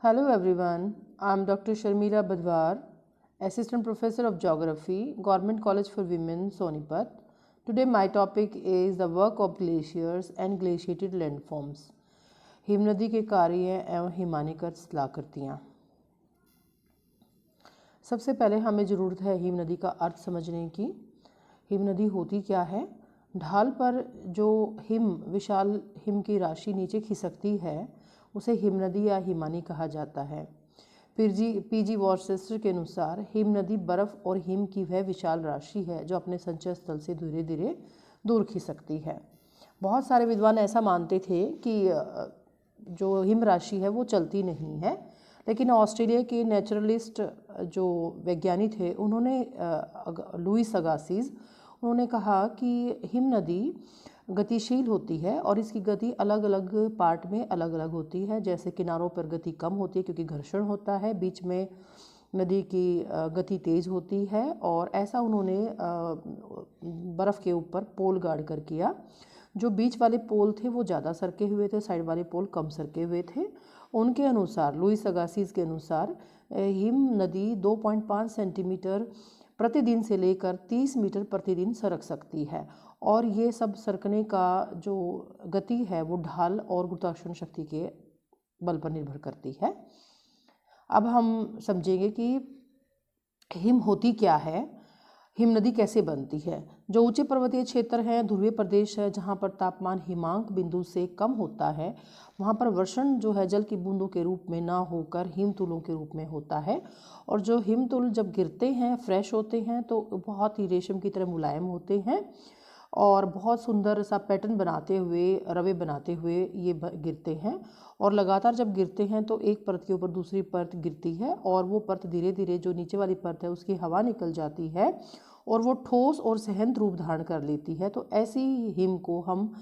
Hello everyone, I am Dr. Sharmila Badwar, Assistant Professor of Geography, Government College for Women, Sonipat. Today my topic is the work of glaciers and glaciated landforms. हिमनदी के कार्य एवं हिमानीकृत शिलाकृतियाँ। सबसे पहले हमें ज़रूरत है हिमनदी का अर्थ समझने की। हिमनदी होती क्या है? ढाल पर जो विशाल हिम की राशि नीचे खिसकती है उसे हिमनदी या हिमानी कहा जाता है। पीजी वॉर्सेस्टर के अनुसार हिमनदी बर्फ़ और हिम की वह विशाल राशि है जो अपने संचय स्थल से धीरे धीरे दूर खिसकती है। बहुत सारे विद्वान ऐसा मानते थे कि जो हिम राशि है वो चलती नहीं है, लेकिन ऑस्ट्रेलिया के नेचुरलिस्ट जो वैज्ञानिक थे उन्होंने लुईस अगासिस उन्होंने कहा कि हिम नदी गतिशील होती है और इसकी गति अलग अलग पार्ट में अलग अलग होती है। जैसे किनारों पर गति कम होती है क्योंकि घर्षण होता है, बीच में नदी की गति तेज़ होती है। और ऐसा उन्होंने बर्फ़ के ऊपर पोल गाड़ कर किया। जो बीच वाले पोल थे वो ज़्यादा सरके हुए थे, साइड वाले पोल कम सरके हुए थे। उनके अनुसार, लुईस अगासिस के अनुसार, हिम नदी 2.5 सेंटीमीटर प्रतिदिन से लेकर 30 मीटर प्रतिदिन सरक सकती है। और ये सब सरकने का जो गति है वो ढाल और गुरुत्वाकर्षण शक्ति के बल पर निर्भर करती है। अब हम समझेंगे कि हिम होती क्या है, हिम नदी कैसे बनती है। जो ऊंचे पर्वतीय क्षेत्र हैं, ध्रुवीय प्रदेश है, जहाँ पर तापमान हिमांक बिंदु से कम होता है, वहाँ पर वर्षण जो है जल की बूंदों के रूप में ना होकर हिमतुलों के रूप में होता है। और जो हिमतुल जब गिरते हैं, फ्रेश होते हैं, तो बहुत ही रेशम की तरह मुलायम होते हैं और बहुत सुंदर सा पैटर्न बनाते हुए, रवे बनाते हुए ये गिरते हैं। और लगातार जब गिरते हैं तो एक परत के ऊपर दूसरी परत गिरती है और वो परत धीरे धीरे जो नीचे वाली परत है उसकी हवा निकल जाती है और वो ठोस और सहन रूप धारण कर लेती है। तो ऐसी हिम को हम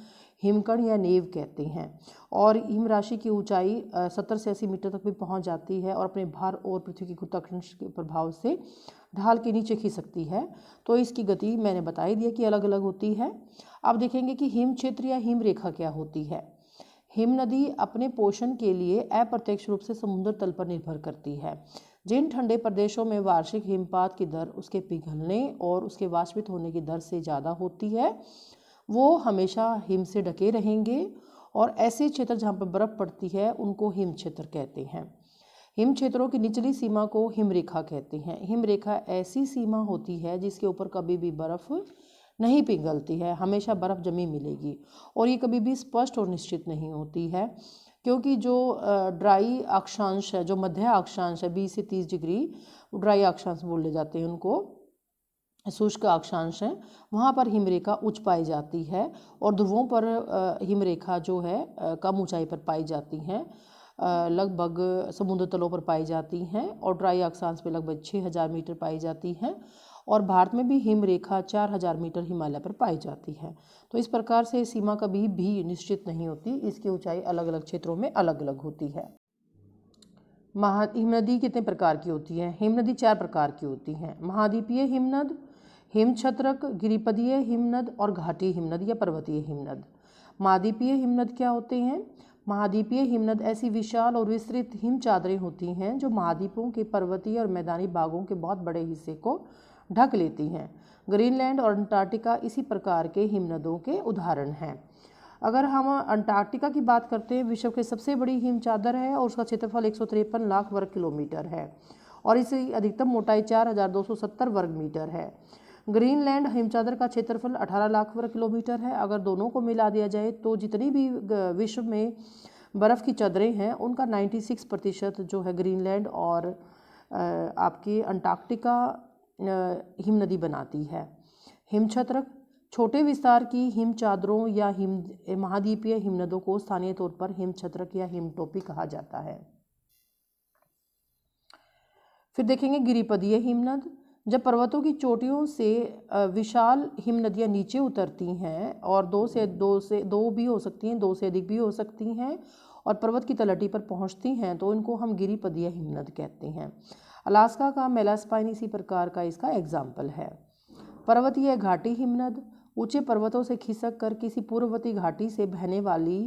हिमकण या नेव कहते हैं। और हिम राशि की ऊंचाई 70 से 80 मीटर तक भी पहुंच जाती है और अपने भार और पृथ्वी की गुरुत्वाकर्षण के प्रभाव से ढाल के नीचे खिसकती है। तो इसकी गति मैंने बता ही दिया कि अलग अलग होती है। अब देखेंगे कि हिम क्षेत्र या हिम रेखा क्या होती है। हिम नदी अपने पोषण के लिए अप्रत्यक्ष रूप से समुद्र तल पर निर्भर करती है। जिन ठंडे प्रदेशों में वार्षिक हिमपात की दर उसके पिघलने और उसके वाष्पित होने की दर से ज़्यादा होती है वो हमेशा हिम से ढके रहेंगे। और ऐसे क्षेत्र जहाँ पर बर्फ़ पड़ती है उनको हिम क्षेत्र कहते हैं। हिम क्षेत्रों की निचली सीमा को हिम रेखा कहते हैं। हिम रेखा ऐसी सीमा होती है जिसके ऊपर कभी भी बर्फ़ नहीं पिघलती है, हमेशा बर्फ़ जमी मिलेगी। और ये कभी भी स्पष्ट और निश्चित नहीं होती है क्योंकि जो ड्राई अक्षांश है, जो मध्य अक्षांश है 20 से 30 डिग्री, ड्राई अक्षांश बोले जाते हैं उनको, शुष्क अक्षांश है, वहाँ पर हिमरेखा उच्च पाई जाती है। और ध्रुवों पर हिमरेखा जो है कम ऊंचाई पर पाई जाती हैं, लगभग समुद्र तलों पर पाई जाती हैं। और ड्राई अक्षांश पे लगभग 6000 मीटर पाई जाती हैं। और भारत में भी हिमरेखा 4000 मीटर हिमालय पर पाई जाती है। तो इस प्रकार से सीमा कभी भी निश्चित नहीं होती, इसकी ऊंचाई अलग अलग क्षेत्रों में अलग अलग होती है। हिमनदी कितने प्रकार की होती है? हिमनदी 4 प्रकार की होती हैं। महाद्वीपीय हिमनद, हिमछत्रक, गिरिपदीय हिमनद और घाटी हिमनद या पर्वतीय हिमनद। महाद्वीपीय हिमनद क्या होते हैं? महाद्वीपीय हिमनद ऐसी विशाल और विस्तृत हिम चादरें होती हैं जो महाद्वीपों के पर्वतीय और मैदानी भागों के बहुत बड़े हिस्से को ढक लेती हैं। ग्रीनलैंड और अंटार्कटिका इसी प्रकार के हिमनदों के उदाहरण हैं। अगर हम अंटार्कटिका की बात करते हैं, विश्व की सबसे बड़ी हिम चादर है और उसका क्षेत्रफल 153 लाख वर्ग किलोमीटर है और इसकी अधिकतम मोटाई 4270 वर्ग मीटर है। ग्रीनलैंड हिमचादर का क्षेत्रफल 18 लाख वर्ग किलोमीटर है। अगर दोनों को मिला दिया जाए तो जितनी भी विश्व में बर्फ़ की चादरें हैं उनका 96% जो है ग्रीनलैंड और आपकी अंटार्कटिका हिमनदी बनाती है। हिमछत्रक छोटे विस्तार की हिम चादरों या महाद्वीपीय हिमनदों को स्थानीय तौर पर हिमछत्रक या हिमटोपी कहा जाता है। फिर देखेंगे गिरिपदीय हिमनद। जब पर्वतों की चोटियों से विशाल हिमनदियाँ नीचे उतरती हैं और दो भी हो सकती हैं, 2 से अधिक भी हो सकती हैं और पर्वत की तलहटी पर पहुंचती हैं तो इनको हम गिरिपदीय हिमनद कहते हैं। अलास्का का मेलास्पाइन इसी प्रकार का इसका एग्जाम्पल है। पर्वतीय घाटी हिमनद ऊंचे पर्वतों से खिसक कर किसी पूर्ववर्ती घाटी से बहने वाली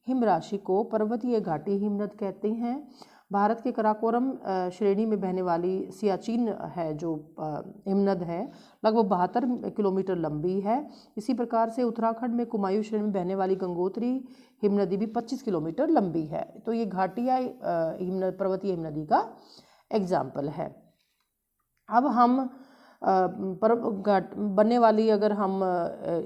हिमराशि को पर्वतीय घाटी हिमनद कहते हैं। भारत के कराकोरम श्रेणी में बहने वाली सियाचिन है जो हिमनद है, लगभग 72 किलोमीटर लंबी है। इसी प्रकार से उत्तराखंड में कुमायूं श्रेणी में बहने वाली गंगोत्री हिमनदी भी 25 किलोमीटर लंबी है। तो ये घाटिया पर्वतीय हिमनदी का एग्जाम्पल है। अब हम बनने वाली, अगर हम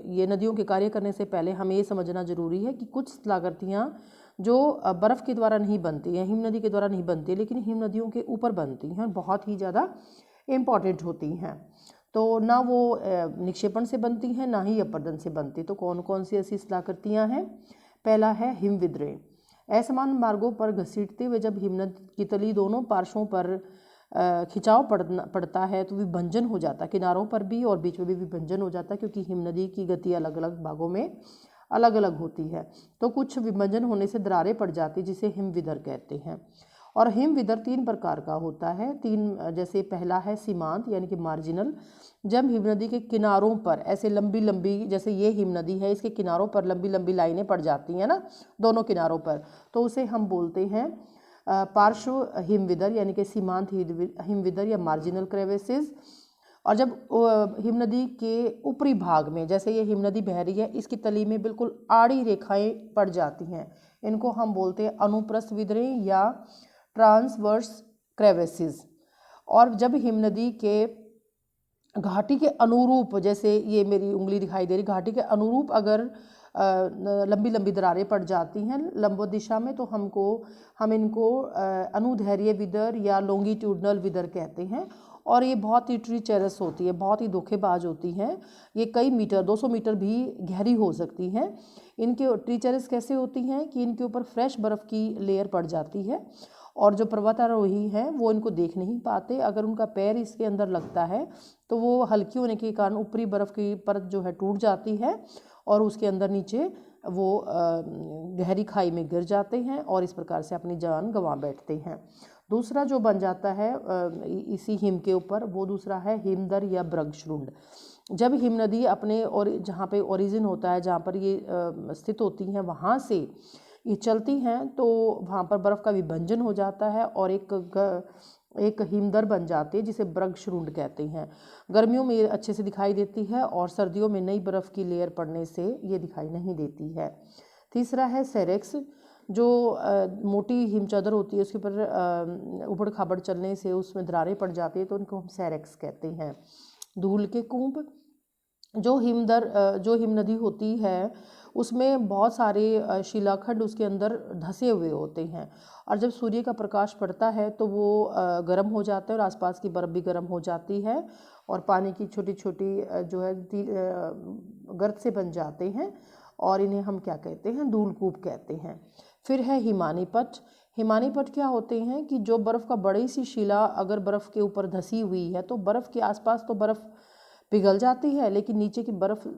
ये नदियों के कार्य करने से पहले हमें ये समझना जरूरी है कि कुछ शिलाकृतियाँ जो बर्फ़ के द्वारा नहीं बनती हैं, हिम नदी के द्वारा नहीं बनती, लेकिन हिम नदियों के ऊपर बनती हैं, बहुत ही ज़्यादा इम्पॉर्टेंट होती हैं। तो ना वो निक्षेपण से बनती हैं, ना ही अपरदन से बनती। तो कौन कौन सी ऐसी शिलाकृतियाँ हैं? पहला है हिमविद्रे। असमान मार्गों पर घसीटते हुए जब हिमनद की तली दोनों पार्श्वों पर खिंचाव पड़ता है तो विभंजन हो जाता है, किनारों पर भी और बीच में भी विभंजन हो जाता है, क्योंकि हिमनदी की गति अलग अलग भागों में अलग अलग होती है। तो कुछ विभंजन होने से दरारें पड़ जाती, जिसे हिमविदर कहते हैं। और हिमविदर 3 प्रकार का होता है। 3 जैसे पहला है सीमांत यानी कि मार्जिनल। जब हिमनदी के किनारों पर ऐसे लंबी लंबी, जैसे ये हिमनदी है, इसके किनारों पर लंबी लंबी लाइनें पड़ जाती हैं ना दोनों किनारों पर, तो उसे हम बोलते हैं पार्श्व हिमविदर यानी कि सीमांत हिमविदर या मार्जिनल क्रेविसेस। और जब हिमनदी के ऊपरी भाग में, जैसे ये हिमनदी बह रही है, इसकी तली में बिल्कुल आड़ी रेखाएं पड़ जाती हैं, इनको हम बोलते हैं अनुप्रस्थ विदरें या ट्रांसवर्स क्रेविसेस। और जब हिमनदी के घाटी के अनुरूप, जैसे ये मेरी उंगली दिखाई दे रही, घाटी के अनुरूप अगर लंबी लंबी दरारें पड़ जाती हैं लंबवत दिशा में, तो हम इनको अनुदैर्घ्य विदर या लॉन्गिट्यूडनल विदर कहते हैं। और ये बहुत ही ट्रीचरस होती है, बहुत ही धोखेबाज होती हैं। ये कई मीटर, 200 मीटर भी गहरी हो सकती हैं। इनके ट्रीचरस कैसे होती हैं कि इनके ऊपर फ्रेश बर्फ़ की लेयर पड़ जाती है, और जो पर्वतारोही हैं वो इनको देख नहीं पाते। अगर उनका पैर इसके अंदर लगता है तो वो हल्की होने के कारण ऊपरी बर्फ़ की परत जो है टूट जाती है, और उसके अंदर नीचे वो गहरी खाई में गिर जाते हैं और इस प्रकार से अपनी जान गंवा बैठते हैं। दूसरा जो बन जाता है इसी हिम के ऊपर, वो दूसरा है हिमदर या ब्रगश्रुंड। जब हिमनदी अपने और जहाँ पे ओरिजिन होता है, जहाँ पर ये स्थित होती हैं, वहाँ से ये चलती हैं, तो वहाँ पर बर्फ़ का विभंजन हो जाता है और एक हिमदर बन जाती है, जिसे ब्रगश्रुंड कहते हैं। गर्मियों में ये अच्छे से दिखाई देती है और सर्दियों में नई बर्फ़ की लेयर पड़ने से ये दिखाई नहीं देती है। तीसरा है सेरेक्स, जो मोटी हिमचादर होती है, उसके ऊपर उबड़ खाबड़ चलने से उसमें दरारें पड़ जाती है, तो उनको हम सेरेक्स कहते हैं। धूल के कूप, जो हिमनदी होती है उसमें बहुत सारे शिलाखंड उसके अंदर धंसे हुए होते हैं, और जब सूर्य का प्रकाश पड़ता है तो वो गर्म हो जाता है और आसपास की बर्फ़ भी गर्म हो जाती है, और पानी की छोटी छोटी जो है गर्त से बन जाते हैं, और इन्हें हम क्या कहते हैं? धूलकूप कहते हैं। फिर है हिमानीपट। हिमानीपट क्या होते हैं कि जो बर्फ़ का बड़ी सी शिला अगर बर्फ़ के ऊपर धंसी हुई है, तो बर्फ़ के आसपास तो बर्फ़ पिघल जाती है, लेकिन नीचे की बर्फ़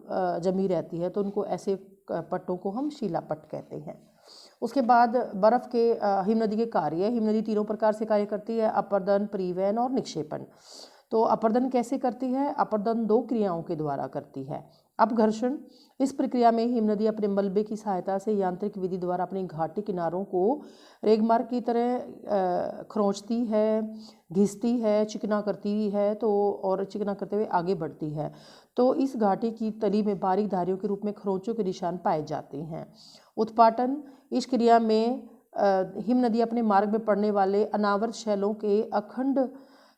जमी रहती है, तो उनको ऐसे पट्टों को हम शिलापट्ट कहते हैं। उसके बाद बर्फ़ के हिमनदी के कार्य, हिमनदी 3 प्रकार से कार्य करती है: अपरदन, परिवहन और निक्षेपण। तो अपरदन कैसे करती है? अपरदन 2 क्रियाओं के द्वारा करती है। अपघर्षण, इस प्रक्रिया में हिमनदी अपने मलबे की सहायता से यांत्रिक विधि द्वारा अपने घाटी किनारों को रेगमार्ग की तरह खरोंचती है, घिसती है, चिकना करती है, तो और चिकना करते हुए आगे बढ़ती है। तो इस घाटी की तली में बारीक धारियों के रूप में खरोंचों के निशान पाए जाते हैं। उत्पाटन, इस क्रिया में हिमनदी अपने मार्ग में पड़ने वाले अनावृत शैलों के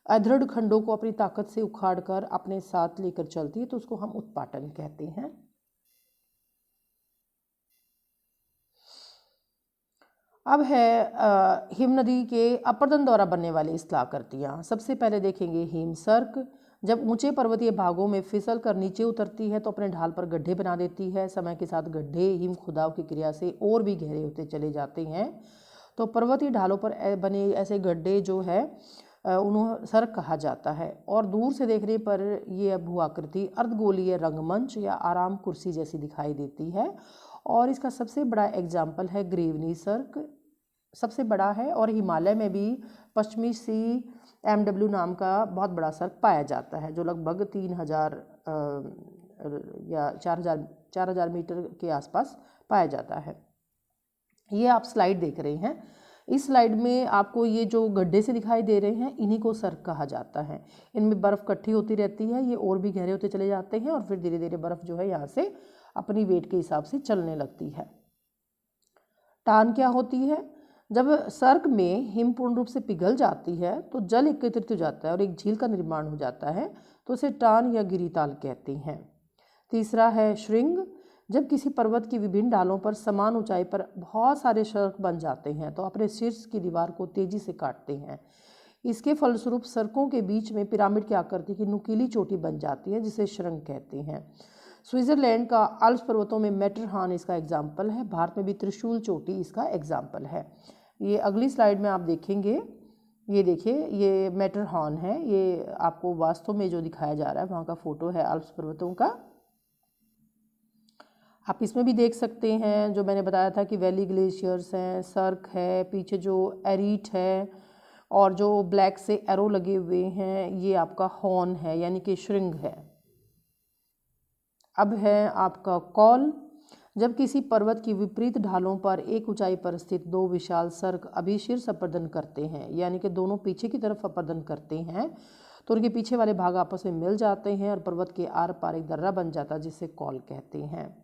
अदृढ़ खंडों को अपनी ताकत से उखाड़कर अपने साथ लेकर चलती है, तो उसको हम उत्पाटन कहते हैं। अब है हिमनदी के अपरदन द्वारा बनने वाली शिलाकृतियाँ। सबसे पहले देखेंगे हिमसर्क। जब ऊंचे पर्वतीय भागों में फिसल कर नीचे उतरती है तो अपने ढाल पर गड्ढे बना देती है। समय के साथ गड्ढे हिम खुदाव की क्रिया से और भी गहरे होते चले जाते हैं। तो पर्वतीय ढालों पर बने ऐसे गड्ढे जो है उन्हें सर्क कहा जाता है। और दूर से देखने पर यह भूआकृति अर्धगोलीय रंगमंच या आराम कुर्सी जैसी दिखाई देती है। और इसका सबसे बड़ा एग्जाम्पल है ग्रीवनी सर्क, सबसे बड़ा है। और हिमालय में भी पश्चिमी CMW नाम का बहुत बड़ा सर्क पाया जाता है, जो लगभग 3000 या 4000 मीटर के आसपास पाया जाता है। ये आप स्लाइड देख रहे हैं, इस स्लाइड में आपको ये जो गड्ढे से दिखाई दे रहे हैं, इन्हीं को सर्क कहा जाता है। इनमें बर्फ़ इकट्ठी होती रहती है, ये और भी गहरे होते चले जाते हैं और फिर धीरे धीरे बर्फ़ जो है यहाँ से अपनी वेट के हिसाब से चलने लगती है। टान क्या होती है? जब सर्क में हिम पूर्ण रूप से पिघल जाती है तो जल एकत्रित हो जाता है और एक झील का निर्माण हो जाता है, तो उसे टान या गिरिताल कहते हैं। तीसरा है श्रृंग। जब किसी पर्वत की विभिन्न ढालों पर समान ऊंचाई पर बहुत सारे सर्क बन जाते हैं तो अपने शीर्ष की दीवार को तेजी से काटते हैं। इसके फलस्वरूप सर्कों के बीच में पिरामिड की आकृति की नुकीली चोटी बन जाती है, जिसे श्रृंग कहते हैं। स्विट्जरलैंड का आल्प्स पर्वतों में मैटरहॉर्न इसका एग्जाम्पल है। भारत में भी त्रिशूल चोटी इसका एग्जाम्पल है। ये अगली स्लाइड में आप देखेंगे, ये देखिए ये मैटरहॉर्न है। ये आपको वास्तव में जो दिखाया जा रहा है वहाँ का फोटो है आल्प्स पर्वतों का। आप इसमें भी देख सकते हैं जो मैंने बताया था कि वैली ग्लेशियर्स हैं, सर्क है, पीछे जो एरीट है और जो ब्लैक से एरो लगे हुए हैं ये आपका हॉर्न है, यानी कि श्रृंग है। अब है आपका कॉल। जब किसी पर्वत की विपरीत ढालों पर एक ऊंचाई पर स्थित दो विशाल सर्क अभी शीर्ष अपर्दन करते हैं, यानी कि दोनों पीछे की तरफ अपर्दन करते हैं, तो उनके पीछे वाले भाग आपस में मिल जाते हैं और पर्वत के आर पार एक दर्रा बन जाता है, जिसे कॉल कहते हैं।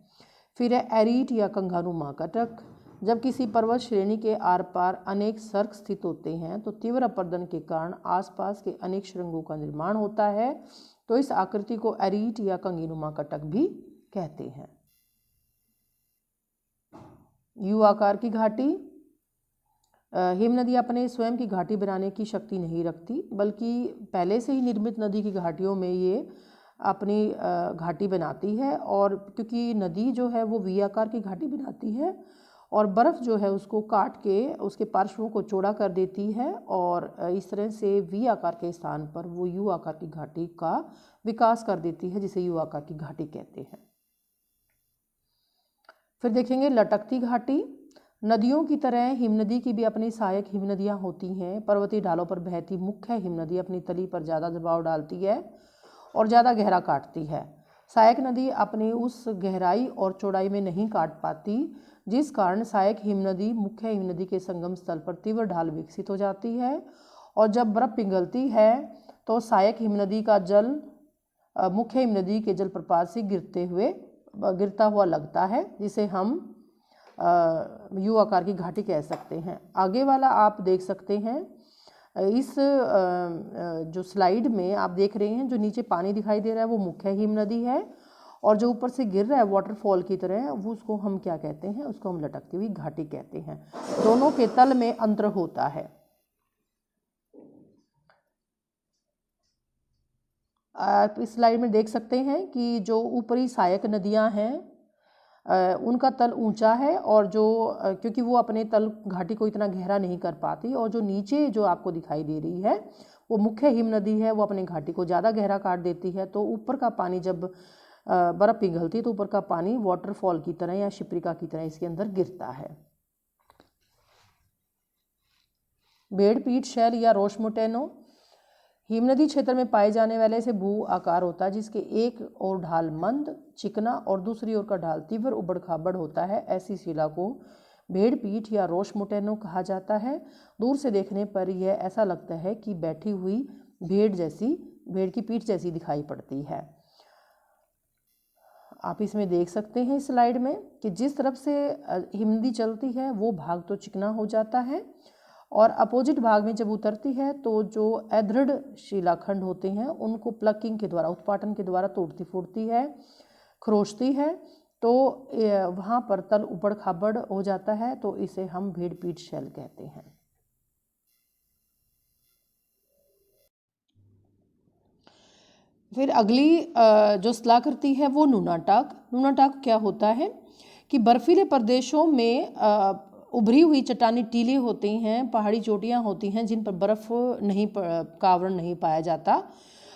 फिर है एरीट या कंगारुमा कटक। जब किसी पर्वत श्रेणी के आर पार अनेक सर्क स्थित होते हैं तो तीव्र अपर्दन के कारण आसपास के अनेक श्रृंगों का निर्माण होता है, तो इस आकृति को एरीट या कंगीनुमा कटक भी कहते हैं। यू आकार की घाटी। हिम नदी अपने स्वयं की घाटी बनाने की शक्ति नहीं रखती, बल्कि पहले से ही निर्मित नदी की घाटियों में ये अपनी घाटी बनाती है। और क्योंकि नदी जो है वो वी आकार की घाटी बनाती है और बर्फ़ जो है उसको काट के उसके पार्श्वों को चौड़ा कर देती है और इस तरह से वी आकार के स्थान पर वो यू आकार की घाटी का विकास कर देती है, जिसे यू आकार की घाटी कहते हैं। फिर देखेंगे लटकती घाटी। नदियों की तरह हिमनदी की भी अपनी सहायक हिमनदियाँ होती हैं। पर्वतीय ढालों पर बहती मुख्य हिमनदी अपनी तली पर ज़्यादा दबाव डालती है और ज़्यादा गहरा काटती है। सहायक नदी अपनी उस गहराई और चौड़ाई में नहीं काट पाती, जिस कारण सहायक हिमनदी मुख्य हिमनदी के संगम स्थल पर तीव्र ढाल विकसित हो जाती है। और जब बर्फ़ पिघलती है तो सहायक हिमनदी का जल मुख्य हिमनदी के जल प्रपात से गिरता हुआ लगता है, जिसे हम यू आकार की घाटी कह सकते हैं। आगे वाला आप देख सकते हैं, इस जो स्लाइड में आप देख रहे हैं जो नीचे पानी दिखाई दे रहा है वो मुख्य हिमनदी है और जो ऊपर से गिर रहा है वाटरफॉल की तरह वो उसको हम क्या कहते हैं, उसको हम लटकती हुई घाटी कहते हैं। दोनों के तल में अंतर होता है। आप इस स्लाइड में देख सकते हैं कि जो ऊपरी सहायक नदियां हैं उनका तल ऊंचा है और जो क्योंकि वो अपने तल घाटी को इतना गहरा नहीं कर पाती, और जो नीचे जो आपको दिखाई दे रही है वो मुख्य हिमनदी है, वो अपने घाटी को ज़्यादा गहरा काट देती है। तो ऊपर का पानी जब बर्फ़ पिघलती है तो ऊपर का पानी वाटरफॉल की तरह या शिप्रिका की तरह इसके अंदर गिरता है। बेड़पीट शैल या रोशमोटेनो हिमनदी क्षेत्र में पाए जाने वाले से भू आकार होता है, जिसके एक ओर ढाल मंद चिकना और दूसरी ओर का ढाल तीव्र उबड़ खाबड़ होता है। ऐसी शिला को भेड़पीठ या रोशमोटेनो कहा जाता है। दूर से देखने पर यह ऐसा लगता है कि बैठी हुई भेड़ की पीठ जैसी दिखाई पड़ती है। आप इसमें देख सकते हैं इस स्लाइड में कि जिस तरफ से हिमनदी चलती है वो भाग तो चिकना हो जाता है और अपोजिट भाग में जब उतरती है तो जो अदृढ़ शिलाखंड होते हैं उनको प्लकिंग के द्वारा, उत्पाटन के द्वारा तोड़ती फूटती है, खरोचती है, तो वहाँ पर तल उबड़ खाबड़ हो जाता है, तो इसे हम भेड़पीठ शैल कहते हैं। फिर अगली जो शिलाकृति है वो नूनाटाक। नूनाटाक क्या होता है कि बर्फीले प्रदेशों में उभरी हुई चट्टानी टीले होते हैं, पहाड़ी चोटियाँ होती हैं जिन पर बर्फ़ का आवरण नहीं पाया जाता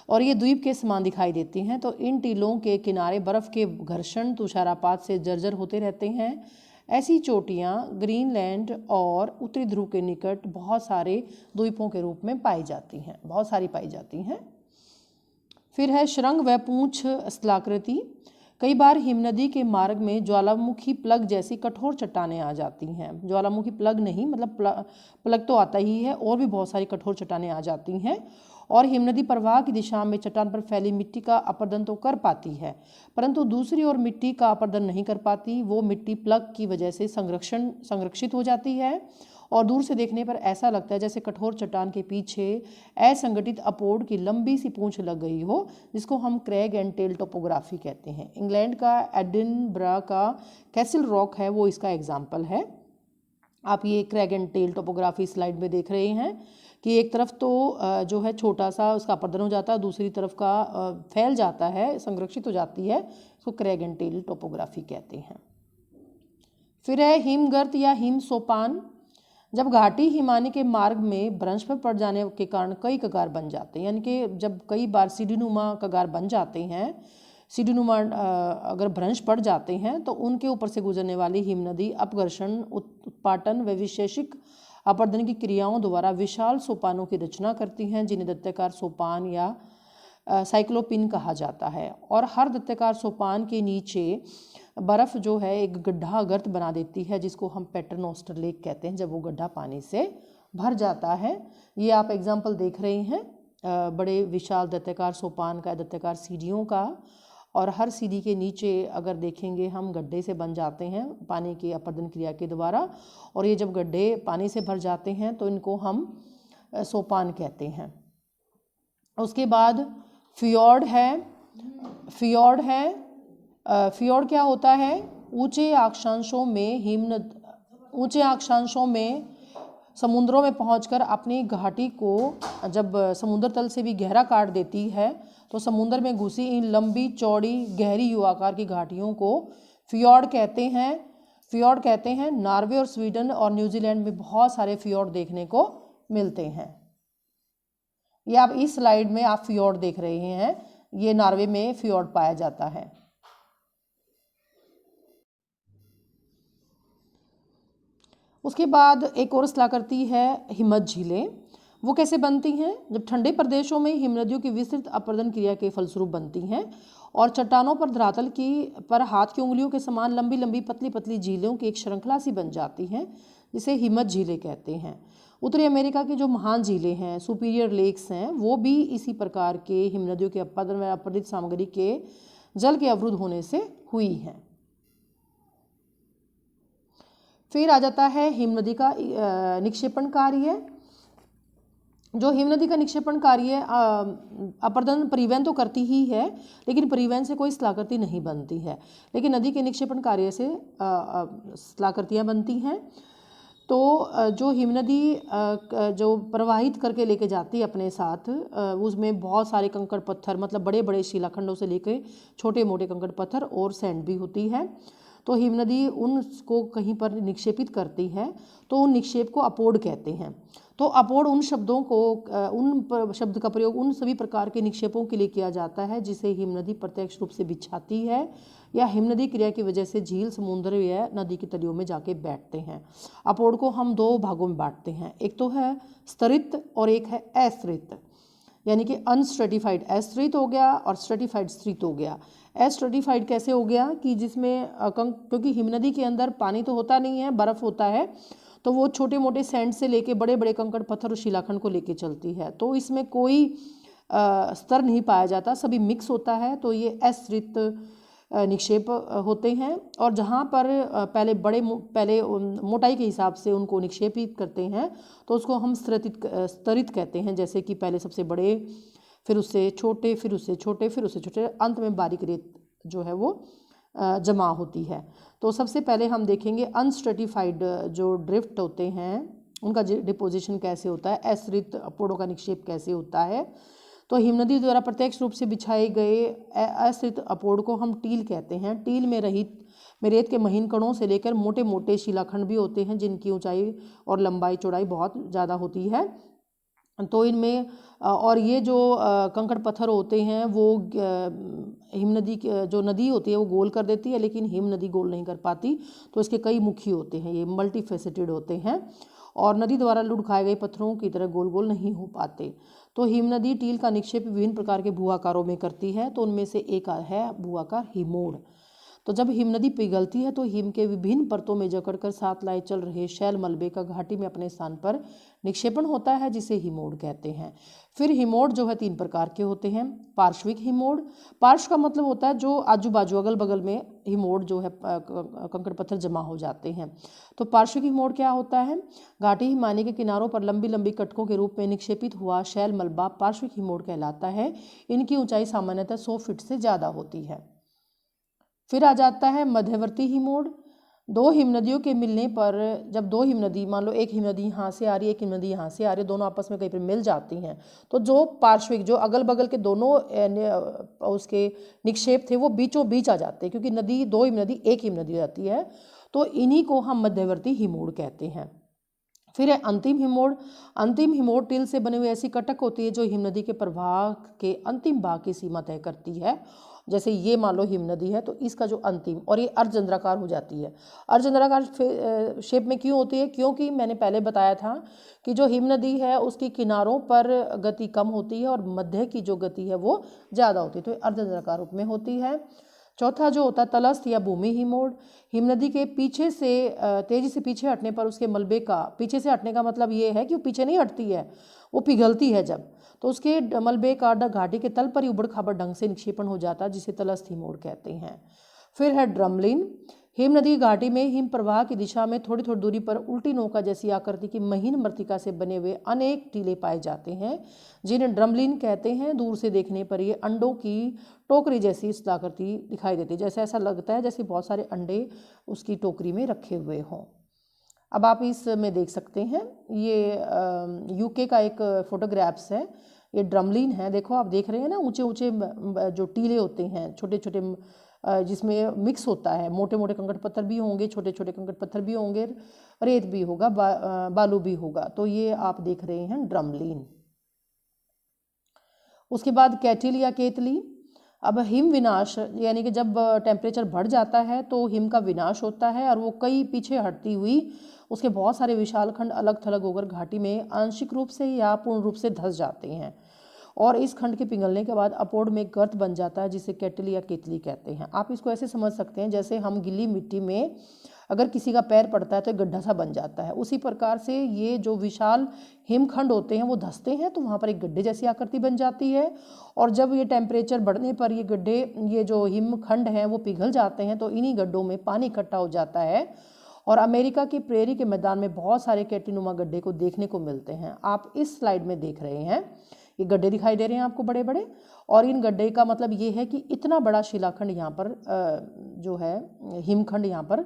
और ये द्वीप के समान दिखाई देती हैं। तो इन टीलों के किनारे बर्फ़ के घर्षण तुषारपात से जर्जर होते रहते हैं। ऐसी चोटियाँ ग्रीनलैंड और उत्तरी ध्रुव के निकट बहुत सारे द्वीपों के रूप में पाई जाती हैं, बहुत सारी पाई जाती हैं। फिर है शृंग व पूंछ शिलाकृति। कई बार हिमनदी के मार्ग में ज्वालामुखी प्लग जैसी कठोर चट्टानें आ जाती हैं। ज्वालामुखी प्लग नहीं, मतलब प्लग तो आता ही है, और भी बहुत सारी कठोर चट्टानें आ जाती हैं और हिमनदी प्रवाह की दिशा में चट्टान पर फैली मिट्टी का अपरदन तो कर पाती है, परंतु दूसरी ओर मिट्टी का अपरदन नहीं कर पाती। वो मिट्टी प्लग की वजह से संरक्षित हो जाती है और दूर से देखने पर ऐसा लगता है जैसे कठोर चट्टान के पीछे असंगठित अपोड की लंबी सी पूंछ लग गई हो, जिसको हम क्रैग एंड टेल टोपोग्राफी कहते हैं। इंग्लैंड का एडिनब्रा का कैसल रॉक है, वो इसका एग्जाम्पल है। आप ये crag and tail topography slide में देख रहे हैं कि एक तरफ तो जो है छोटा सा उसका अपरदन हो जाता है, दूसरी तरफ का फैल जाता है, संरक्षित हो जाती है, इसको क्रैग एंड टेल टोपोग्राफी कहते हैं। फिर है हिमगर्त या हिम सोपान। जब घाटी हिमानी के मार्ग में भ्रंश पर पड़ जाने के कारण कई कगार बन जाते हैं, यानी कि जब कई बार सीढ़ीनुमा कगार बन जाते हैं, सीढ़ीनुमा अगर भ्रंश पड़ जाते हैं तो उनके ऊपर से गुजरने वाली हिमनदी अपघर्षण, उत्पाटन व विशेषिक अपरदन की क्रियाओं द्वारा विशाल सोपानों की रचना करती हैं, जिन्हें दत्ताकार सोपान या साइक्लोपिन कहा जाता है। और हर दत्ताकार सोपान के नीचे बर्फ़ जो है एक गड्ढा गर्त बना देती है, जिसको हम पैटर्नोस्टर लेक कहते हैं, जब वो गड्ढा पानी से भर जाता है। ये आप एग्जाम्पल देख रहे हैं बड़े विशाल दत्ताकार सोपान का, दत्ताकार सीढ़ियों का, और हर सीढ़ी के नीचे अगर देखेंगे हम गड्ढे से बन जाते हैं पानी की अपरदन क्रिया के द्वारा, और ये जब गड्ढे पानी से भर जाते हैं तो इनको हम सोपान कहते हैं। उसके बाद फियोर्ड है। फियोर्ड क्या होता है? ऊंचे अक्षांशों में समुद्रों में पहुंचकर अपनी घाटी को जब समुद्र तल से भी गहरा काट देती है तो समुद्र में घुसी इन लंबी चौड़ी गहरी यू आकार की घाटियों को फियोर्ड कहते हैं। नॉर्वे और स्वीडन और न्यूजीलैंड में बहुत सारे फियोर्ड देखने को मिलते हैं। ये आप इस स्लाइड में आप फियोर्ड देख रहे हैं, ये नॉर्वे में फियोर्ड पाया जाता है। उसके बाद एक और स्थलाकृति है हिमज झीलें। वो कैसे बनती हैं? जब ठंडे प्रदेशों में हिमनदियों की विस्तृत अपरदन क्रिया के फलस्वरूप बनती हैं और चट्टानों पर धरातल पर हाथ की उंगलियों के समान लंबी लंबी पतली पतली झीलों की एक श्रृंखला सी बन जाती हैं, जिसे हिमज झीलें कहते हैं। उत्तरी अमेरिका की जो महान झीलें हैं, सुपीरियर लेक्स हैं, वो भी इसी प्रकार के हिमनदियों के अपरदन व अपरदित सामग्री के जल के अवरुद्ध होने से हुई हैं। फिर आ जाता है हिमनदी का निक्षेपण कार्य। जो हिमनदी का निक्षेपण कार्य अपरदन परिवहन तो करती ही है, लेकिन परिवहन से कोई स्थलाकृति नहीं बनती है, लेकिन नदी के निक्षेपण कार्य से स्थलाकृतियाँ बनती हैं। तो जो हिमनदी जो प्रवाहित करके लेके जाती है अपने साथ, उसमें बहुत सारे कंकड़ पत्थर, मतलब बड़े बड़े शिलाखंडों से लेके छोटे मोटे कंकड़ पत्थर और सैंड भी होती है। तो हिमनदी उनको कहीं पर निक्षेपित करती है, तो उन निक्षेप को अपोड कहते हैं। तो अपोड उन शब्द का प्रयोग उन सभी प्रकार के निक्षेपों के लिए किया जाता है जिसे हिमनदी प्रत्यक्ष रूप से बिछाती है या हिमनदी क्रिया की वजह से झील, समुद्र या नदी की तलियों में जाके बैठते हैं। अपोड को हम दो भागों में बांटते हैं, एक तो है स्तरित और एक है अस्तरित, यानी कि अनस्ट्रेटिफाइड अस्तरित हो गया और स्ट्रेटिफाइड स्तरित हो गया। अस्ट्रेटिफाइड कैसे हो गया कि जिसमें क्योंकि हिमनदी के अंदर पानी तो होता नहीं है, बर्फ़ होता है, तो वो छोटे मोटे सैंड से लेके बड़े बड़े कंकड़ पत्थर और शिलाखंड को लेके चलती है, तो इसमें कोई स्तर नहीं पाया जाता, सभी मिक्स होता है। तो ये अस्तरित निक्षेप होते हैं, और जहाँ पर पहले मोटाई के हिसाब से उनको निक्षेपित करते हैं तो उसको हम स्तरित कहते हैं। जैसे कि पहले सबसे बड़े, फिर उससे छोटे, फिर उससे छोटे, फिर उससे छोटे, अंत में बारीक रेत जो है वो जमा होती है। तो सबसे पहले हम देखेंगे अनस्ट्रेटिफाइड जो ड्रिफ्ट होते हैं उनका डिपोजिशन कैसे होता है, अस्तरित अपोड़ों का निक्षेप कैसे होता है। तो हिमनदी द्वारा प्रत्यक्ष रूप से बिछाए गए अस्तरित अपोड़ को हम टील कहते हैं। टील में रेत के महीन कणों से लेकर मोटे मोटे शिलाखंड भी होते हैं जिनकी ऊंचाई और लंबाई चौड़ाई बहुत ज़्यादा होती है। तो इनमें और ये जो कंकड़ पत्थर होते हैं वो हिमनदी जो नदी होती है वो गोल कर देती है, लेकिन हिम नदी गोल नहीं कर पाती, तो इसके कई मुखी होते हैं, ये मल्टीफेसेटेड होते हैं। और नदी द्वारा लुढ़काए गए पत्थरों की तरह गोल गोल नहीं हो पाते। तो हिम नदी टील का निक्षेप विभिन्न प्रकार के भूआकारों में करती है। तो उनमें से एक है भूआकार हिमोड़। तो जब हिम नदी पिघलती है तो हिम के विभिन्न परतों में जकड़कर साथ लाए चल रहे शैल मलबे का घाटी में अपने स्थान पर निक्षेपण होता है, जिसे हिमोड़ कहते हैं। फिर हिमोड़ जो है 3 प्रकार के होते हैं। पार्श्विक हिमोड़, पार्श्व का मतलब होता है जो आजू बाजू अगल बगल में हिमोड़ जो है कंकड़ पत्थर जमा हो जाते हैं। तो पार्श्विक हिमोड़ क्या होता है? घाटी हिमानी के किनारों पर लंबी लंबी कटकों के रूप में निक्षेपित हुआ शैल मलबा पार्श्विक हिमोड़ कहलाता है। इनकी ऊंचाई सामान्यतः 100 फीट से ज़्यादा होती है। फिर आ जाता है मध्यवर्ती हिमोड़। 2 हिमनदियों के मिलने पर, जब 2 हिमनदी, मान लो एक हिमनदी यहाँ से आ रही है, एक हिमनदी यहाँ से आ रही है, दोनों आपस में कहीं पर मिल जाती हैं, तो जो पार्श्विक, जो अगल बगल के दोनों उसके निक्षेप थे वो बीचों बीच आ जाते हैं, क्योंकि नदी 2 हिमनदी एक हिमनदी हो जाती है। तो इन्हीं को हम मध्यवर्ती हिमोड़ कहते हैं। फिर है अंतिम हिमोड़। अंतिम हिमोड़ टील से बनी हुई ऐसी कटक होती है जो हिमनदी के प्रवाह के अंतिम भाग की सीमा तय करती है। जैसे ये मान लो हिमनदी है, तो इसका जो अंतिम, और ये अर्धचंद्राकार हो जाती है। अर्धचंद्राकार शेप में क्यों होती है? क्योंकि मैंने पहले बताया था कि जो हिमनदी है उसकी किनारों पर गति कम होती है और मध्य की जो गति है वो ज़्यादा होती है, तो अर्धचंद्राकार रूप में होती है। चौथा जो होता है तलस्थ या भूमि हिमोड़। हिमनदी के पीछे से तेजी से पीछे हटने पर उसके मलबे का, पीछे से हटने का मतलब ये है कि वो पीछे नहीं हटती है, वो पिघलती है जब, तो उसके मलबे का घाटी के तल पर ही उबड़ खाबड़ ढंग से निक्षेपण हो जाता है, जिसे तलस्थ हिमोड़ कहते हैं। फिर है ड्रमलिन। हिम नदी घाटी में हिम प्रवाह की दिशा में थोड़ी थोड़ी दूरी पर उल्टी नौका जैसी आकृति की महीन मृत्तिका से बने हुए अनेक टीले पाए जाते हैं, जिन्हें ड्रमलिन कहते हैं। दूर से देखने पर ये अंडों की टोकरी जैसी आकृति दिखाई देती है, जैसे ऐसा लगता है जैसे बहुत सारे अंडे उसकी टोकरी में रखे हुए हों। अब आप इसमें देख सकते हैं, ये यूके का एक फोटोग्राफ्स है, ये ड्रमलिन है। देखो आप देख रहे हैं ना, ऊंचे ऊंचे जो टीले होते हैं छोटे छोटे, जिसमें मिक्स होता है, मोटे मोटे कंकड़ पत्थर भी होंगे, छोटे छोटे कंकड़ पत्थर भी होंगे, रेत भी होगा, बालू भी होगा। तो ये आप देख रहे हैं ड्रमलिन। उसके बाद कैटिल या केतली। अब हिम विनाश, यानी कि जब टेम्परेचर बढ़ जाता है तो हिम का विनाश होता है और वो कई पीछे हटती हुई उसके बहुत सारे विशाल खंड अलग थलग होकर घाटी में आंशिक रूप से या पूर्ण रूप से धंस जाते हैं, और इस खंड के पिघलने के बाद अपोड़ में गर्त बन जाता है, जिसे कैटल या केतली कहते हैं। आप इसको ऐसे समझ सकते हैं जैसे हम गीली मिट्टी में अगर किसी का पैर पड़ता है तो गड्ढा सा बन जाता है, उसी प्रकार से ये जो विशाल हिमखंड होते हैं वो धंसते हैं, तो वहाँ पर एक गड्ढे जैसी आकृति बन जाती है। और जब ये टेम्परेचर बढ़ने पर ये गड्ढे, ये जो हिमखंड हैं वो पिघल जाते हैं, तो इन्हीं गड्ढों में पानी इकट्ठा हो जाता है, और अमेरिका की प्रेरी के मैदान में बहुत सारे कैटिनुमा गड्ढे को देखने को मिलते हैं। आप इस स्लाइड में देख रहे हैं, ये गड्ढे दिखाई दे रहे हैं आपको बड़े बड़े, और इन गड्ढे का मतलब ये है कि इतना बड़ा शिलाखंड यहाँ पर जो है हिमखंड यहाँ पर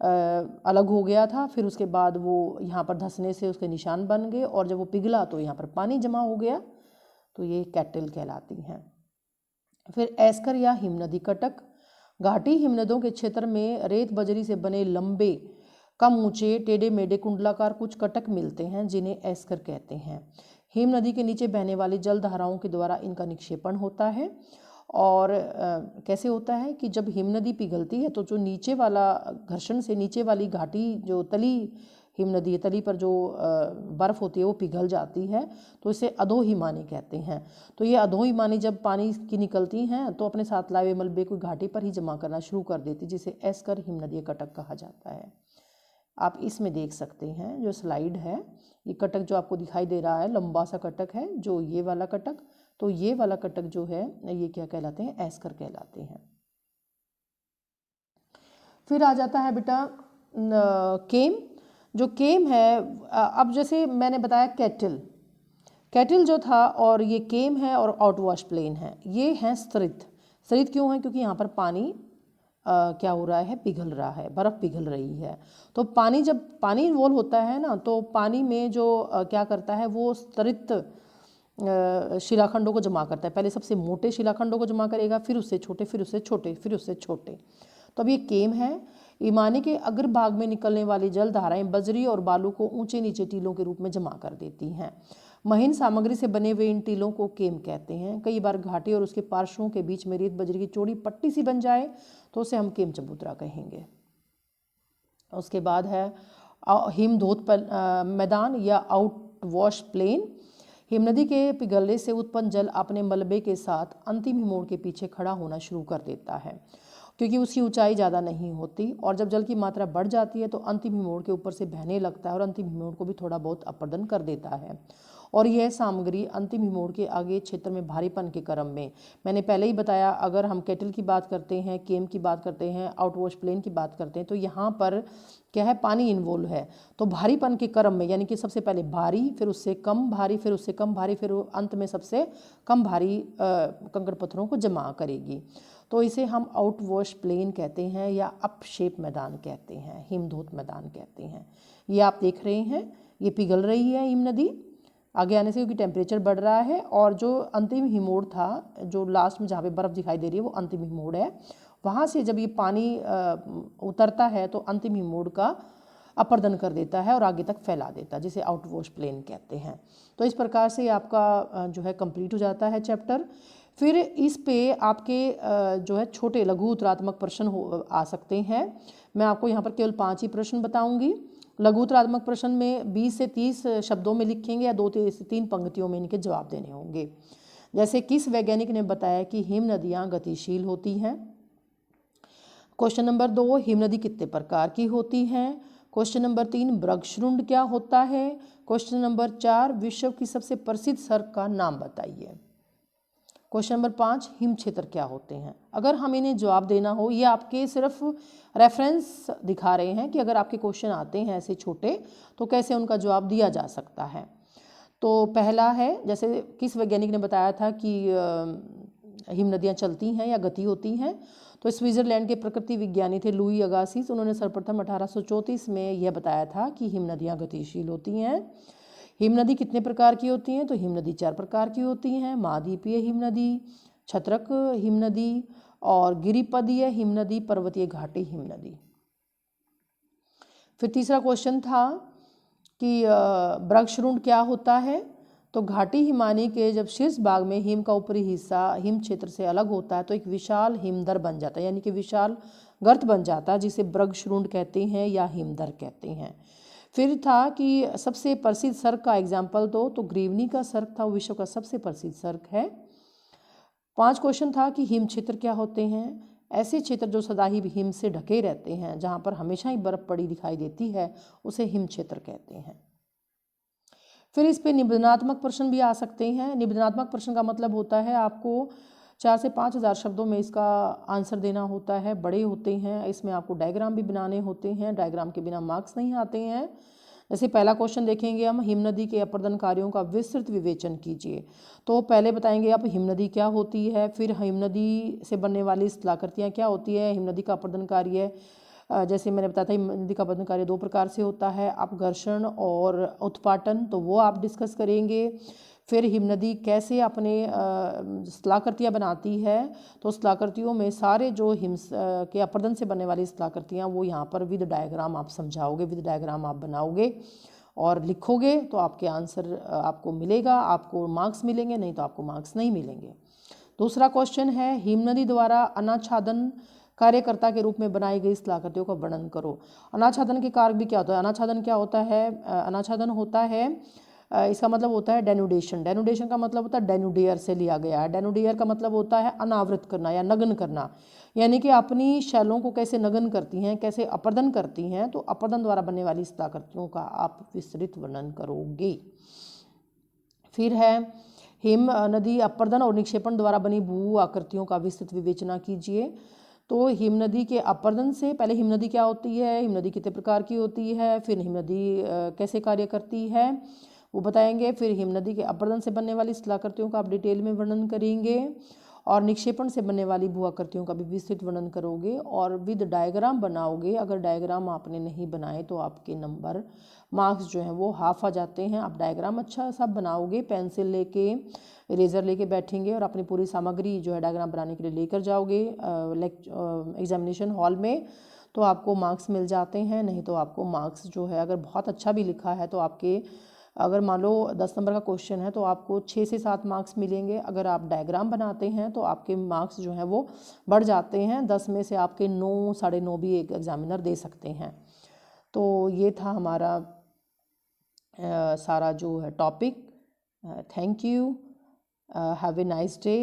अलग हो गया था, फिर उसके बाद वो यहाँ पर धंसने से उसके निशान बन गए, और जब वो पिघला तो यहाँ पर पानी जमा हो गया, तो ये कैटल कहलाती हैं। फिर एस्कर या हिमनदी कटक। घाटी हिमनदों के क्षेत्र में रेत बजरी से बने लंबे, कम ऊंचे, टेढ़े मेढ़े कुंडलाकार कुछ कटक मिलते हैं, जिन्हें एस्कर कहते हैं। हिम नदी के नीचे बहने वाली जल धाराओं के द्वारा इनका निक्षेपण होता है। और कैसे होता है कि जब हिम नदी पिघलती है तो जो नीचे वाला घर्षण से नीचे वाली घाटी, जो तली हिम नदी है, तली पर जो बर्फ़ होती है वो पिघल जाती है, तो इसे अधोहिमानी कहते हैं। तो ये अधोहिमानी जब पानी की निकलती हैं तो अपने साथ लाए हुए मलबे को घाटी पर ही जमा करना शुरू कर देती, जिसे एस्कर हिम नदी कटक कहा जाता है। आप इसमें देख सकते हैं जो स्लाइड है, ये कटक जो आपको दिखाई दे रहा है लंबा सा कटक है, जो ये वाला कटक, तो ये वाला कटक जो है ये क्या कहलाते हैं? एस्कर कहलाते हैं। फिर आ जाता है बेटा केम। जो केम है, अब जैसे मैंने बताया कैटल जो था, और ये केम है और आउटवाश प्लेन है, ये हैं स्तरित। स्तरित क्यों है? क्योंकि यहाँ पर पानी क्या हो रहा है? पिघल रहा है, बर्फ़ पिघल रही है। तो पानी, जब पानी इन्वॉल्व होता है ना, तो पानी में जो क्या करता है, वो स्तरित शिलाखंडों को जमा करता है। पहले सबसे मोटे शिलाखंडों को जमा करेगा, फिर उससे छोटे, फिर उससे छोटे, फिर उससे छोटे। तो अब ये केम है। इमानी के अग्रभाग में निकलने वाली जल धाराएं बजरी और बालू को ऊंचे नीचे टीलों के रूप में जमा कर देती हैं। महीन सामग्री से बने हुए इन टीलों को केम कहते हैं। कई बार घाटी और उसके पार्श्वों के बीच में रेत बजरी की चौड़ी पट्टी सी बन जाए तो उसे हम केम चबूतरा कहेंगे। उसके बाद है मैदान या आउट वॉश प्लेन। हिमनदी के पिघलने से उत्पन्न जल अपने मलबे के साथ अंतिम हिमोड़ के पीछे खड़ा होना शुरू कर देता है, क्योंकि उसकी ऊंचाई ज़्यादा नहीं होती, और जब जल की मात्रा बढ़ जाती है तो अंतिम हिमोड़ के ऊपर से बहने लगता है और अंतिम हिमोड़ को भी थोड़ा बहुत अपर्दन कर देता है। और यह सामग्री अंतिम हिमोड़ के आगे क्षेत्र में भारीपन के क्रम में, मैंने पहले ही बताया, अगर हम केटल की बात करते हैं, केम की बात करते हैं, आउटवॉश प्लेन की बात करते हैं, तो यहाँ पर क्या है, पानी इन्वॉल्व है। तो भारीपन के क्रम में, यानी कि सबसे पहले भारी, फिर उससे कम भारी, फिर उससे कम भारी, फिर अंत में सबसे कम भारी कंकड़ पत्थरों को जमा करेगी। तो इसे हम आउट वॉश प्लेन कहते हैं या अप शेप मैदान कहते हैं, हिमधोत मैदान कहते हैं। ये आप देख रहे हैं, ये पिघल रही है हिम नदी आगे आने से, क्योंकि टेम्परेचर बढ़ रहा है, और जो अंतिम हिमोड़ था, जो लास्ट में जहाँ पे बर्फ़ दिखाई दे रही है, वो अंतिम हिमोड़ है। वहाँ से जब ये पानी उतरता है तो अंतिम हिमोड़ का अपर्दन कर देता है और आगे तक फैला देता है, जिसे आउट वॉश प्लेन कहते हैं। तो इस प्रकार से आपका जो है कंप्लीट हो जाता है चैप्टर। फिर इस पे आपके जो है छोटे लघु उत्तरात्मक प्रश्न आ सकते हैं। मैं आपको यहाँ पर केवल 5 ही प्रश्न बताऊँगी। लघु उत्तरात्मक प्रश्न में 20 से 30 शब्दों में लिखेंगे या 2 से 3 पंक्तियों में इनके जवाब देने होंगे। जैसे किस वैज्ञानिक ने बताया कि हिम नदियाँ गतिशील होती हैं। क्वेश्चन नंबर 2, हिम नदी कितने प्रकार की होती हैं। क्वेश्चन नंबर 3, ब्रगशृंड क्या होता है। क्वेश्चन नंबर 4, विश्व की सबसे प्रसिद्ध सड़क का नाम बताइए। क्वेश्चन नंबर 5, हिम क्षेत्र क्या होते हैं। अगर हम इन्हें जवाब देना हो, ये आपके सिर्फ रेफरेंस दिखा रहे हैं कि अगर आपके क्वेश्चन आते हैं ऐसे छोटे तो कैसे उनका जवाब दिया जा सकता है। तो पहला है, जैसे किस वैज्ञानिक ने बताया था कि हिम नदियाँ चलती हैं या गति होती हैं, तो स्विट्ज़रलैंड के प्रकृति विज्ञानी थे लुई अगासिस। उन्होंने सर्वप्रथम 1834 में यह बताया था कि हिम नदियाँ गतिशील होती हैं। हिम नदी कितने प्रकार की होती हैं, तो हिम नदी 4 प्रकार की होती हैं। महाद्वीपीय हिम नदी, छत्रक हिम नदी, और गिरिपदीय हिम नदी, पर्वतीय घाटी हिम नदी। फिर तीसरा क्वेश्चन था कि ब्रगशृंड क्या होता है। तो घाटी हिमानी के जब शीर्ष भाग में हिम का ऊपरी हिस्सा हिम क्षेत्र से अलग होता है तो एक विशाल हिमदर बन जाता है, यानी कि विशाल गर्त बन जाता है, जिसे ब्रगशृंड कहते हैं या हिमदर कहते हैं। फिर था कि सबसे प्रसिद्ध सर्क का एग्जाम्पल दो, तो ग्रीवनी का सर्क था, वो विश्व का सबसे प्रसिद्ध सर्क है। 5 क्वेश्चन था कि हिम क्षेत्र क्या होते हैं। ऐसे क्षेत्र जो सदा ही हिम से ढके रहते हैं, जहाँ पर हमेशा ही बर्फ पड़ी दिखाई देती है, उसे हिम क्षेत्र कहते हैं। फिर इस पे निबंधात्मक प्रश्न भी आ सकते हैं। निबंधात्मक प्रश्न का मतलब होता है आपको 4 से 5 हज़ार शब्दों में इसका आंसर देना होता है, बड़े होते हैं, इसमें आपको डायग्राम भी बनाने होते हैं, डायग्राम के बिना मार्क्स नहीं आते हैं। जैसे पहला क्वेश्चन देखेंगे हम, हिम नदी के अपर्दन कार्यों का विस्तृत विवेचन कीजिए। तो पहले बताएंगे आप हिम नदी क्या होती है, फिर हिम नदी से बनने वाली स्थलाकृतियाँ क्या होती है, हिम नदी का अपर्दन कार्य जैसे मैंने बताया था हिम नदी का अपर्दन कार्य 2 प्रकार से होता है, अपघर्षण और उत्पाटन, तो वो आप डिस्कस करेंगे। फिर हिम नदी कैसे अपने स्थलाकृतियाँ बनाती है, तो स्थलाकृतियों में सारे जो हिम के अपर्दन से बनने वाली स्थलाकृतियाँ वो यहाँ पर विद डायग्राम आप समझाओगे, विद डायग्राम आप बनाओगे और लिखोगे, तो आपके आंसर आपको मिलेगा, आपको मार्क्स मिलेंगे, नहीं तो आपको मार्क्स नहीं मिलेंगे। दूसरा क्वेश्चन है, हिम नदी द्वारा अनाच्छादन कार्यकर्ता के रूप में बनाई गई स्थलाकृतियों का वर्णन करो। अनाच्छादन के कारक भी क्या होता है। अनाच्छादन क्या होता है, अनाच्छादन होता है, इसका मतलब होता है डेनुडेशन। डेनुडेशन का मतलब होता है डेनुडियर से लिया गया है। डेनुडियर का मतलब होता है अनावृत करना या नग्न करना, यानी कि अपनी शैलों को कैसे नग्न करती हैं, कैसे अपर्दन करती हैं, तो अपर्दन द्वारा बनने वाली स्थलाकृतियों का आप विस्तृत वर्णन करोगे। फिर है हिम नदी अपर्दन और निक्षेपण द्वारा बनी भू आकृतियों का विस्तृत विवेचना कीजिए। तो हिम नदी के अपर्दन से पहले हिम नदी क्या होती है, हिम नदी कितने प्रकार की होती है, फिर हिम नदी कैसे कार्य करती है वो बताएंगे। फिर हिम नदी के अपर्दन से बनने वाली स्थलाकृतियों का आप डिटेल में वर्णन करेंगे और निक्षेपण से बनने वाली भू आकृतियों का भी विस्तृत वर्णन करोगे और विद डायग्राम बनाओगे। अगर डायग्राम आपने नहीं बनाए तो आपके नंबर मार्क्स जो हैं वो हाफ आ जाते हैं। आप डायग्राम अच्छा सा बनाओगे, पेंसिल लेके इरेजर लेके बैठेंगे और अपनी पूरी सामग्री जो है डायग्राम बनाने के लिए लेकर जाओगे एग्जामिनेशन हॉल में, तो आपको मार्क्स मिल जाते हैं। नहीं तो आपको मार्क्स जो है अगर बहुत अच्छा भी लिखा है तो आपके, अगर मान लो 10 नंबर का क्वेश्चन है तो आपको 6 से 7 मार्क्स मिलेंगे। अगर आप डायग्राम बनाते हैं तो आपके मार्क्स जो हैं वो बढ़ जाते हैं, 10 में से आपके 9 साढ़े 9 भी एक एग्जामिनर दे सकते हैं। तो ये था हमारा सारा जो है topic. Thank you. Have a nice day.